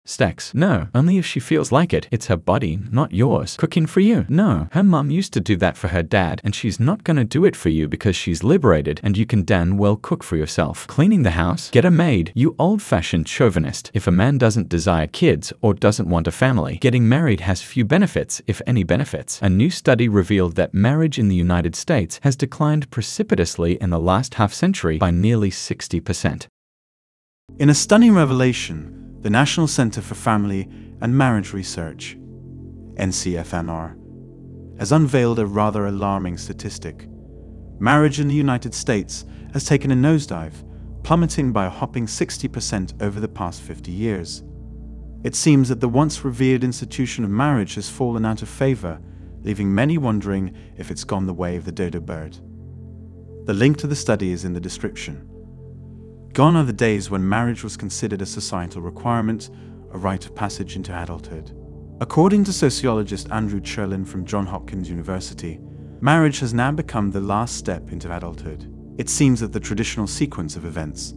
Sex? No, only if she feels like it. It's her body, not yours. Cooking for you? No, her mum used to do that for her dad, and she's not gonna do it for you because she's liberated and you can damn well cook for yourself. Cleaning the house? Get a maid, you old-fashioned chauvinist. If a man doesn't desire kids or doesn't want a family, getting married has few benefits, if any benefits. A new study revealed that marriage in the United States has declined precipitously in the last half-century by nearly 60%. In a stunning revelation, the National Center for Family and Marriage Research, NCFMR, has unveiled a rather alarming statistic. Marriage in the United States has taken a nosedive, plummeting by a hopping 60% over the past 50 years. It seems that the once revered institution of marriage has fallen out of favor, leaving many wondering if it's gone the way of the dodo bird. The link to the study is in the description. Gone are the days when marriage was considered a societal requirement, a rite of passage into adulthood. According to sociologist Andrew Cherlin from Johns Hopkins University, marriage has now become the last step into adulthood. It seems that the traditional sequence of events,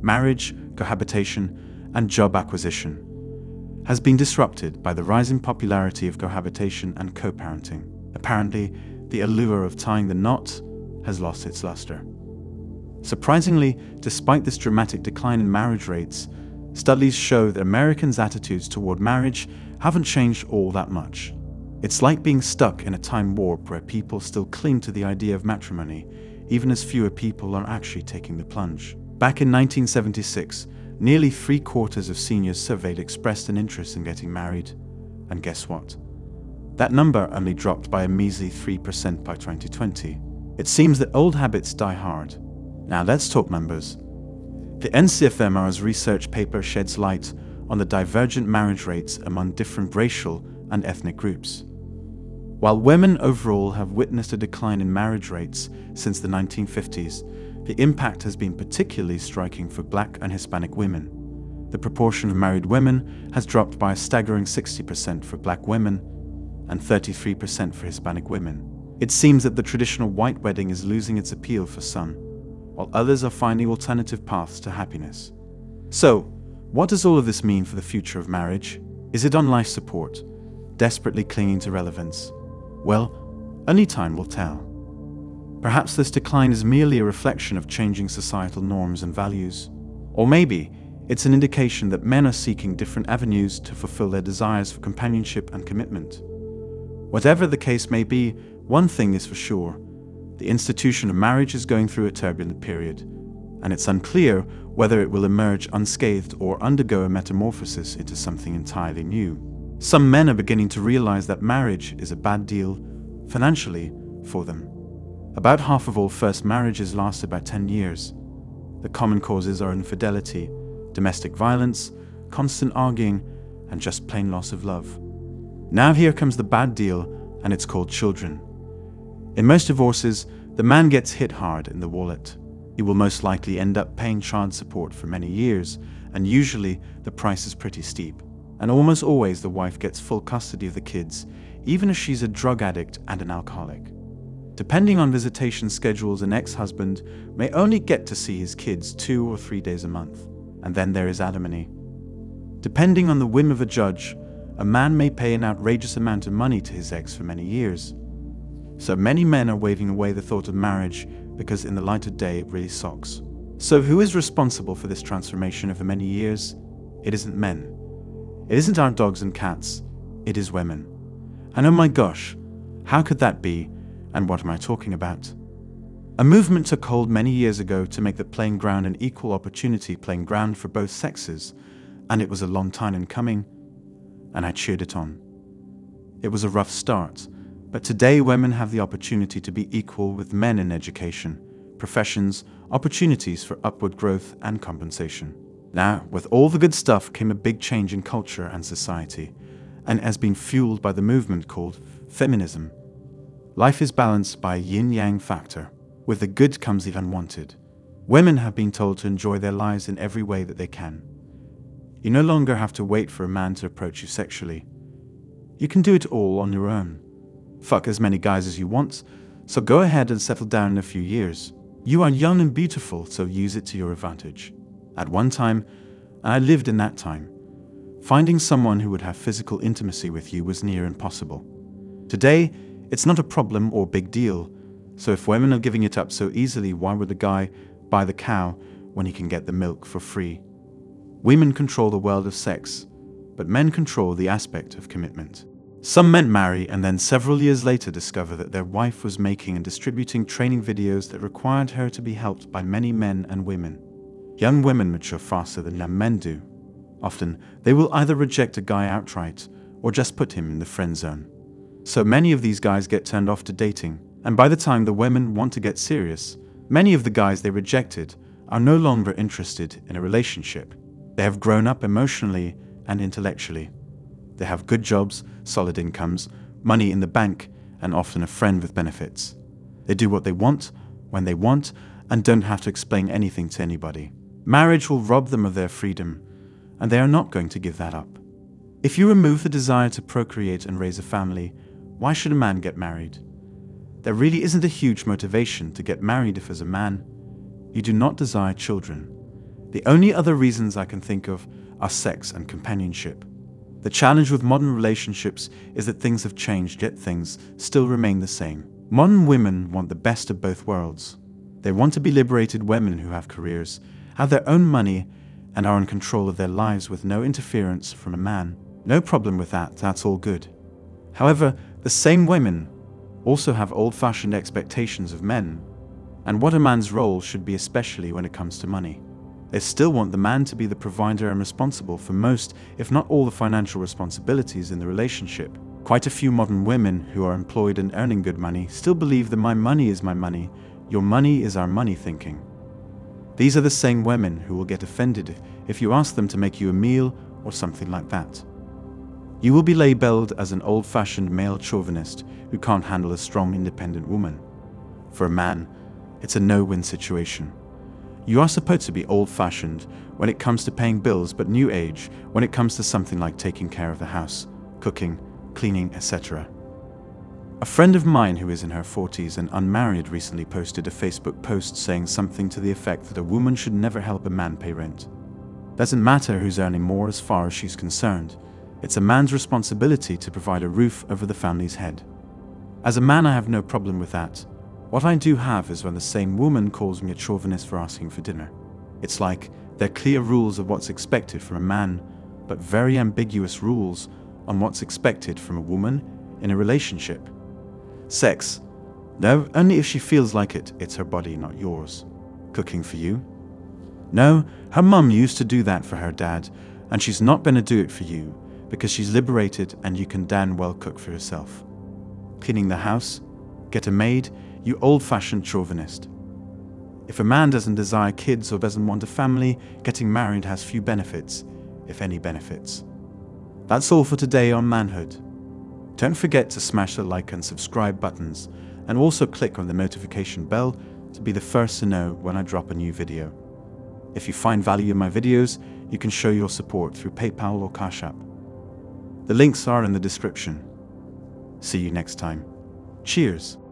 marriage, cohabitation, and job acquisition, has been disrupted by the rising popularity of cohabitation and co-parenting. Apparently, the allure of tying the knot has lost its luster. Surprisingly, despite this dramatic decline in marriage rates, studies show that Americans' attitudes toward marriage haven't changed all that much. It's like being stuck in a time warp where people still cling to the idea of matrimony, even as fewer people are actually taking the plunge. Back in 1976, nearly 3/4 of seniors surveyed expressed an interest in getting married. And guess what? That number only dropped by a measly 3% by 2020. It seems that old habits die hard. Now let's talk numbers. The NCFMR's research paper sheds light on the divergent marriage rates among different racial and ethnic groups. While women overall have witnessed a decline in marriage rates since the 1950s, the impact has been particularly striking for Black and Hispanic women. The proportion of married women has dropped by a staggering 60% for Black women and 33% for Hispanic women. It seems that the traditional white wedding is losing its appeal for some, while others are finding alternative paths to happiness. So, what does all of this mean for the future of marriage? Is it on life support, desperately clinging to relevance? Well, only time will tell. Perhaps this decline is merely a reflection of changing societal norms and values. Or maybe it's an indication that men are seeking different avenues to fulfill their desires for companionship and commitment. Whatever the case may be, one thing is for sure. The institution of marriage is going through a turbulent period, and it's unclear whether it will emerge unscathed or undergo a metamorphosis into something entirely new. Some men are beginning to realize that marriage is a bad deal, financially, for them. About half of all first marriages last about 10 years. The common causes are infidelity, domestic violence, constant arguing, and just plain loss of love. Now here comes the bad deal, and it's called children. In most divorces, the man gets hit hard in the wallet. He will most likely end up paying child support for many years, and usually the price is pretty steep. And almost always the wife gets full custody of the kids, even if she's a drug addict and an alcoholic. Depending on visitation schedules, an ex-husband may only get to see his kids 2 or 3 days a month, and then there is alimony. Depending on the whim of a judge, a man may pay an outrageous amount of money to his ex for many years. So many men are waving away the thought of marriage because in the light of day it really sucks. So who is responsible for this transformation over many years? It isn't men. It isn't our dogs and cats. It is women. And oh my gosh, how could that be? And what am I talking about? A movement took hold many years ago to make the playing ground an equal opportunity playing ground for both sexes, and it was a long time in coming, and I cheered it on. It was a rough start, but today women have the opportunity to be equal with men in education, professions, opportunities for upward growth and compensation. Now, with all the good stuff came a big change in culture and society, and has been fueled by the movement called feminism. Life is balanced by a yin-yang factor. With the good comes the unwanted. Women have been told to enjoy their lives in every way that they can. You no longer have to wait for a man to approach you sexually. You can do it all on your own. Fuck as many guys as you want, so go ahead and settle down in a few years. You are young and beautiful, so use it to your advantage. At one time, and I lived in that time, Finding someone who would have physical intimacy with you was near impossible. Today, it's not a problem or big deal, so if women are giving it up so easily, why would the guy buy the cow when he can get the milk for free? Women control the world of sex, but men control the aspect of commitment. Some men marry and then several years later discover that their wife was making and distributing training videos that required her to be helped by many men and women. Young women mature faster than young men do. Often, they will either reject a guy outright or just put him in the friend zone. So many of these guys get turned off to dating, and by the time the women want to get serious, many of the guys they rejected are no longer interested in a relationship. They have grown up emotionally and intellectually. They have good jobs, solid incomes, money in the bank, and often a friend with benefits. They do what they want, when they want, and don't have to explain anything to anybody. Marriage will rob them of their freedom, and they are not going to give that up. If you remove the desire to procreate and raise a family, why should a man get married? There really isn't a huge motivation to get married if as a man, you do not desire children. The only other reasons I can think of are sex and companionship. The challenge with modern relationships is that things have changed, yet things still remain the same. Modern women want the best of both worlds. They want to be liberated women who have careers, have their own money, and are in control of their lives with no interference from a man. No problem with that, that's all good. However, the same women also have old-fashioned expectations of men, and what a man's role should be, especially when it comes to money. They still want the man to be the provider and responsible for most, if not all, the financial responsibilities in the relationship. Quite a few modern women who are employed and earning good money still believe that my money is my money, your money is our money thinking. These are the same women who will get offended if you ask them to make you a meal or something like that. You will be labeled as an old-fashioned male chauvinist who can't handle a strong, independent woman. For a man, it's a no-win situation. You are supposed to be old-fashioned when it comes to paying bills, but new age when it comes to something like taking care of the house, cooking, cleaning, etc. A friend of mine who is in her 40s and unmarried recently posted a Facebook post saying something to the effect that a woman should never help a man pay rent. Doesn't matter who's earning more as far as she's concerned. It's a man's responsibility to provide a roof over the family's head. As a man, I have no problem with that. What I do have is when the same woman calls me a chauvinist for asking for dinner. It's like there are clear rules of what's expected from a man, but very ambiguous rules on what's expected from a woman in a relationship. Sex. No, only if she feels like it. It's her body, not yours. Cooking for you. No, her mum used to do that for her dad, and she's not going to do it for you because she's liberated and you can damn well cook for yourself. Cleaning the house. Get a maid, you old-fashioned chauvinist. If a man doesn't desire kids or doesn't want a family, getting married has few benefits, if any benefits. That's all for today on Manhood. Don't forget to smash the like and subscribe buttons, and also click on the notification bell to be the first to know when I drop a new video. If you find value in my videos, you can show your support through PayPal or Cash App. The links are in the description. See you next time. Cheers.